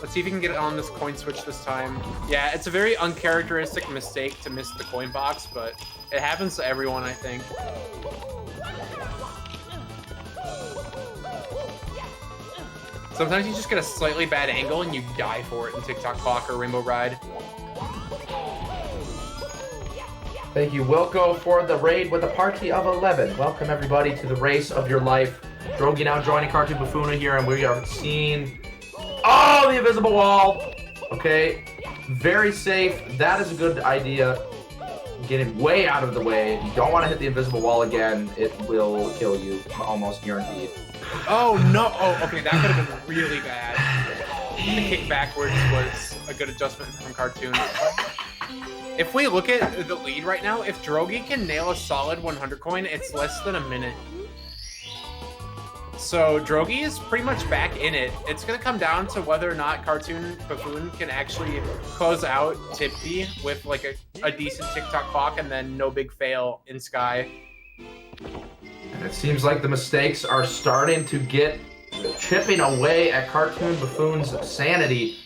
Speaker 2: Let's see if he can get it on this coin switch this time. Yeah, it's a very uncharacteristic mistake to miss the coin box, but it happens to everyone, I think. Sometimes you just get a slightly bad angle and you die for it in TikTok Clock or Rainbow Ride.
Speaker 1: Thank you, Wilco, for the raid with a party of 11. Welcome, everybody, to the race of your life. Drogie now joining CartoonBuffoon here, and we are seeing... Oh, the invisible wall! Okay, very safe. That is a good idea. Getting way out of the way. You don't want to hit the invisible wall again. It will kill you, almost guaranteed.
Speaker 2: Oh, no. Oh, okay, that could have been really bad. The kick backwards was a good adjustment from Cartoon. If we look at the lead right now, if Drogie can nail a solid 100 coin, it's less than a minute. So Drogie is pretty much back in it. It's going to come down to whether or not CartoonBuffoon can actually close out Tippy with like a decent TikTok Clock and then no big fail in Sky.
Speaker 1: And it seems like the mistakes are starting to get chipping away at CartoonBuffoon's sanity.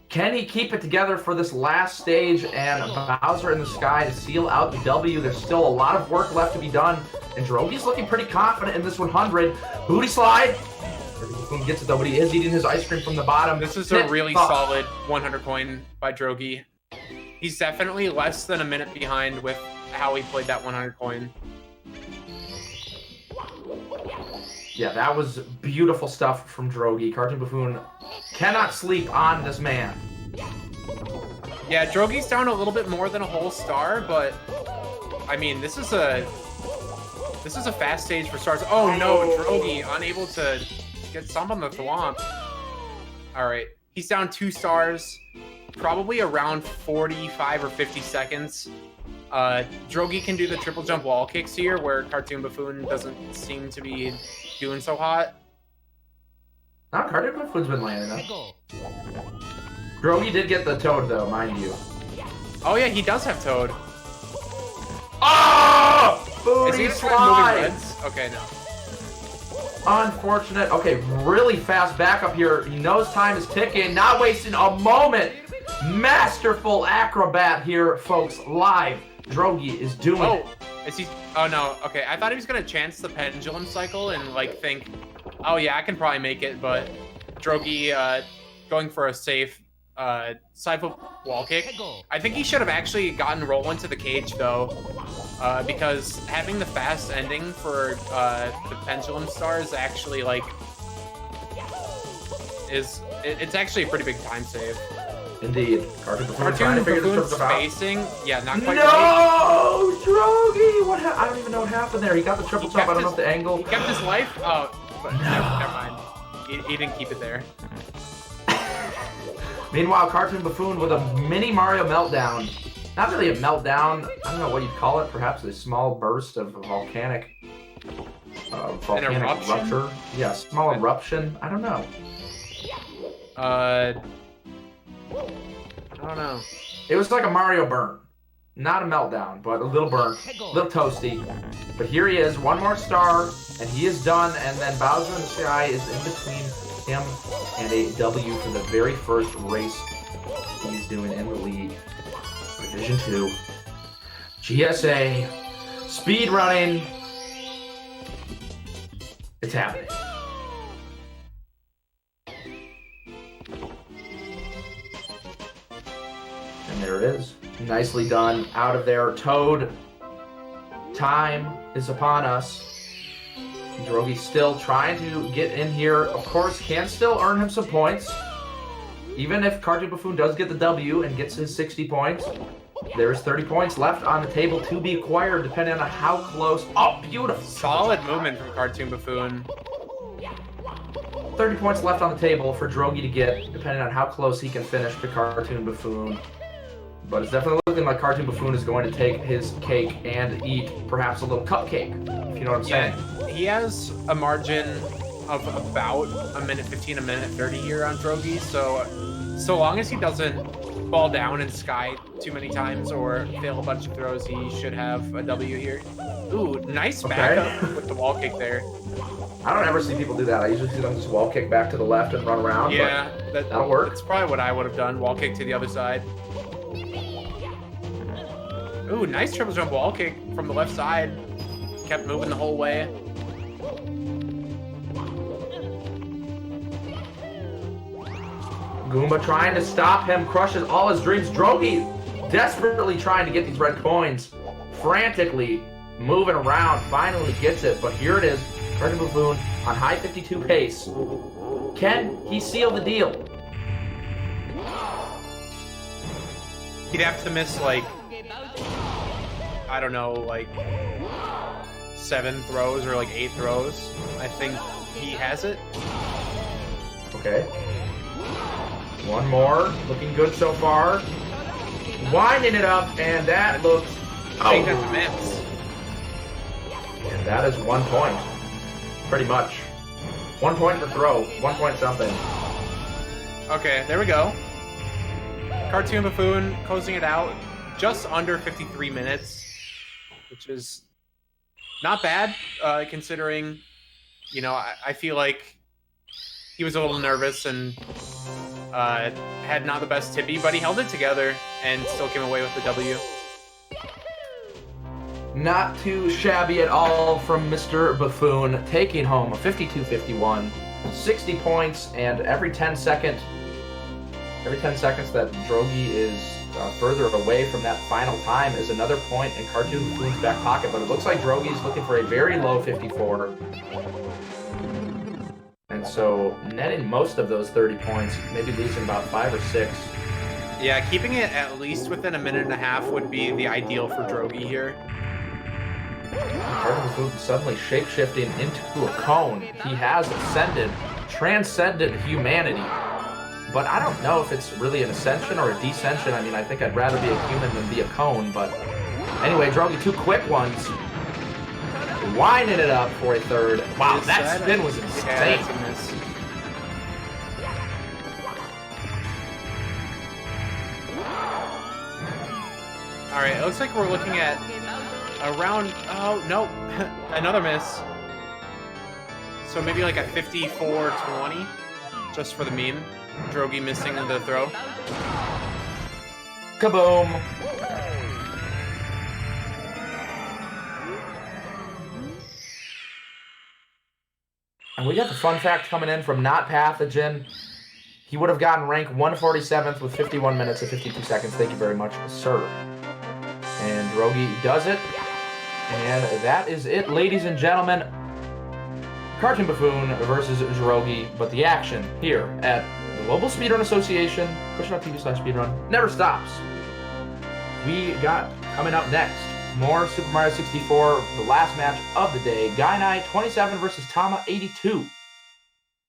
Speaker 1: Can he keep it together for this last stage and Bowser in the Sky to seal out the W? There's still a lot of work left to be done, and Drogie's looking pretty confident in this 100. Booty slide. CartoonBuffoon gets it though, but he is eating his ice cream from the bottom.
Speaker 2: This is a really solid 100 coin by Drogie. He's definitely less than a minute behind with how he played that 100 coin.
Speaker 1: Yeah, that was beautiful stuff from Drogie. CartoonBuffoon cannot sleep on this man.
Speaker 2: Yeah, Drogie's down a little bit more than a whole star, but I mean, this is a fast stage for stars. Oh no, Drogie unable to get some on the thwomp. All right, he's down 2 stars, probably around 45 or 50 seconds. Drogie can do the triple jump wall kicks here, where CartoonBuffoon doesn't seem to be doing so hot.
Speaker 1: No, CartoonBuffoon's been landing
Speaker 3: Let
Speaker 1: though.
Speaker 3: go.
Speaker 1: Drogie did get the toad though, mind you.
Speaker 2: Oh yeah, he does have Toad.
Speaker 1: Oh!
Speaker 2: Is he
Speaker 1: Booty
Speaker 2: gonna try moving
Speaker 1: slides!
Speaker 2: reds? Okay, no.
Speaker 1: Unfortunate. Okay, really fast backup here. He knows time is ticking, not wasting a moment. Masterful acrobat here, folks. Live. Drogie is doing it.
Speaker 2: Is he? Oh no. Okay, I thought he was gonna chance the pendulum cycle and like think, oh yeah, I can probably make it, but Drogie going for a safe side flip wall kick.
Speaker 3: Let go.
Speaker 2: I think he should have actually gotten roll into the cage though, because having the fast ending for the pendulum star is actually like it's actually a pretty big time save.
Speaker 1: Indeed. CartoonBuffoon trying to figure this
Speaker 2: CartoonBuffoon's
Speaker 1: trip out.
Speaker 2: spacing, yeah, not quite right.
Speaker 1: No! Drogie! What I don't even know what happened there. He got the triple jump. I don't know if the angle.
Speaker 2: He kept his life. Oh, but never mind. He didn't keep it there.
Speaker 1: Meanwhile, CartoonBuffoon with a mini Mario meltdown. Not really a meltdown. I don't know what you'd call it. Perhaps a small burst of volcanic
Speaker 2: eruption?
Speaker 1: rupture. Yeah, small eruption. I don't know.
Speaker 2: I don't know.
Speaker 1: It was like a Mario burn. Not a meltdown, but a little burn. A little toasty. But here he is, one more star, and he is done, and then Bowser in the Sky is in between him and a W for the very first race he's doing in the league. Division 2. GSA. Speedrunning. It's happening. And there it is. Nicely done. Out of there. Toad. Time is upon us. Drogie still trying to get in here. Of course, can still earn him some points. Even if CartoonBuffoon does get the W and gets his 60 points, there's 30 points left on the table to be acquired, depending on how close. Oh, beautiful.
Speaker 2: Solid movement from CartoonBuffoon.
Speaker 1: 30 points left on the table for Drogie to get, depending on how close he can finish to CartoonBuffoon. But it's definitely looking like CartoonBuffoon is going to take his cake and eat perhaps a little cupcake, if you know what I'm saying.
Speaker 2: He has a margin of about a minute 15, a minute 30 here on Drogie, so long as he doesn't fall down in Sky too many times or fail a bunch of throws, he should have a W here. Ooh, nice backup with the wall kick there.
Speaker 1: I don't ever see people do that. I usually see them just wall kick back to the left and run around.
Speaker 2: Yeah,
Speaker 1: but that'll work.
Speaker 2: That's probably what I would have done, wall kick to the other side. Ooh, nice triple jump wall kick from the left side. Kept moving the whole way.
Speaker 1: Goomba trying to stop him, crushes all his dreams. Drogie desperately trying to get these red coins, frantically moving around, finally gets it. But here it is, CartoonBuffoon on high 52 pace. Can he seal the deal?
Speaker 2: He'd have to miss like, I don't know, like 7 throws or like 8 throws. I think he has it.
Speaker 1: Okay. One more. Looking good so far. Winding it up, and that looks...
Speaker 2: I think that's a miss.
Speaker 1: And that is 1 point. Pretty much. 1 point per throw. 1 point something.
Speaker 2: Okay, there we go. CartoonBuffoon closing it out just under 53 minutes, which is not bad, considering, you know, I feel like he was a little nervous and had not the best tippy, but he held it together and still came away with the W.
Speaker 1: Not too shabby at all from Mr. Buffoon, taking home a 52-51, 60 points, and every 10 seconds that Drogie is further away from that final time is another point in CartoonBuffoon's back pocket, but it looks like Drogie's looking for a very low 54. And so netting most of those 30 points, maybe losing about 5 or 6.
Speaker 2: Yeah, keeping it at least within a minute and a half would be the ideal for Drogie here.
Speaker 1: CartoonBuffoon suddenly shape-shifting into a cone. He has ascended, transcended humanity. But I don't know if it's really an ascension or a descension. I mean, I think I'd rather be a human than be a cone, but Anyway, Drogie, 2 quick ones. Winding it up for a third. Wow, that spin was insane.
Speaker 2: Yeah, that's a miss. All right, it looks like we're looking at around, oh, no, another miss. So maybe like a 54-20, just for the meme. Drogie missing the throw.
Speaker 1: Kaboom. And we got the fun fact coming in from Not Pathogen. He would have gotten rank 147th with 51 minutes and 52 seconds. Thank you very much, sir. And Drogie does it. And that is it, ladies and gentlemen. CartoonBuffoon versus Drogie. But the action here at the Global Speedrun Association, push.tv/speedrun, never stops. We got coming up next more Super Mario 64, the last match of the day. Guy 27 versus Tama 82.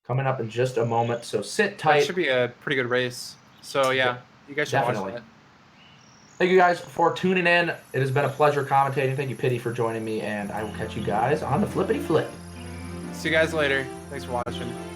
Speaker 1: Coming up in just a moment, so sit tight.
Speaker 2: That should be a pretty good race. So yeah, you guys should
Speaker 1: Definitely.
Speaker 2: watch that.
Speaker 1: Thank you guys for tuning in. It has been a pleasure commentating. Thank you, Pity, for joining me, and I will catch you guys on the flippity flip.
Speaker 2: See you guys later. Thanks for watching.